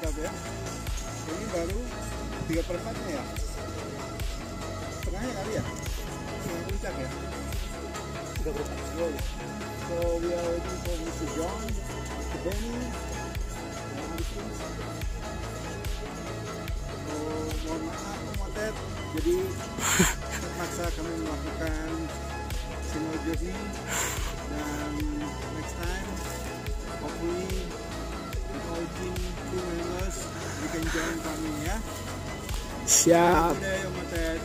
mantap ya. Ini baru 3/4-nya ya, setengahnya kali ya, setengah puncak ya, 3/4. So we are waiting for Mr. John, Mr. Benny, and other things. So mohon maaf pemotet, jadi terpaksa kami melakukan single jogging, dan next time hopefully with all crew members you can join kami ya. Siap. Udah ya Motet.